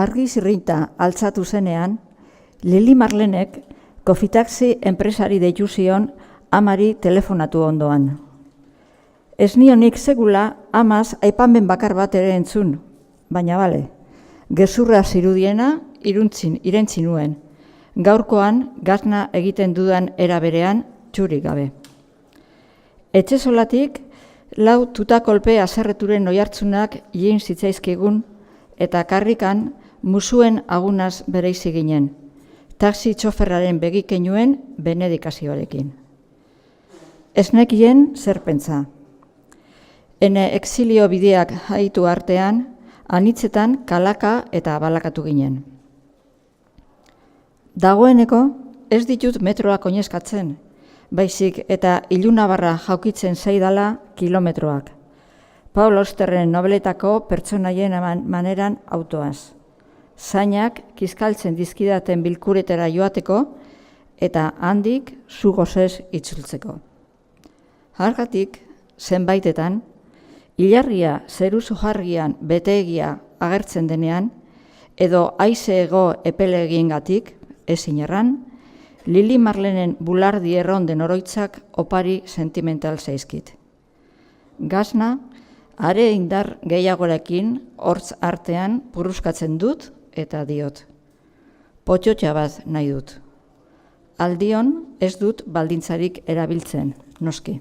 argi zirrinta altzatu zenean, Lili Marlenek Kofitaxi enpresari deitu zion amari telefonatu ondoan. Ez nionik segula amaz aipamen bakar bat ere entzun, baina bale, gezurra zirudiena irentzi nuen, gaurkoan gazna egiten dudan era berean txurik gabe. Etxesolatik, lau tutakolpe azerreturen oihartzunak jin zitzaizkigun eta karrikan musuen agunaz bereizi ginen, taxi txoferraren begikenuen benedikazioarekin. Ez nekien zer pentsa. Ene exilio bideak haitu artean, anitzetan kalaka eta balakatu ginen. Dagoeneko ez ditut metroak oinezkatzen, baizik eta ilunabarra jaukitzen zaidala kilometroak. Paul Austerren nobeletako pertsonaien maneran autoaz. Zainak kiskaltzen dizkidaten bilkuretara joateko eta handik zu gozez itzultzeko. Hargatik, zenbaitetan, hilarria zeruzu jarrian beteegia agertzen denean, edo haize ego epelegiengatik, ezin erran, Lili Marlenen bulardi erronden oroitzak opari sentimental zaizkit. Gazna, are indar gehiagorekin hortz artean purruskatzen dut eta diot. Potxotxa bat nahi dut. Aldion ez dut baldintzarik erabiltzen, noski.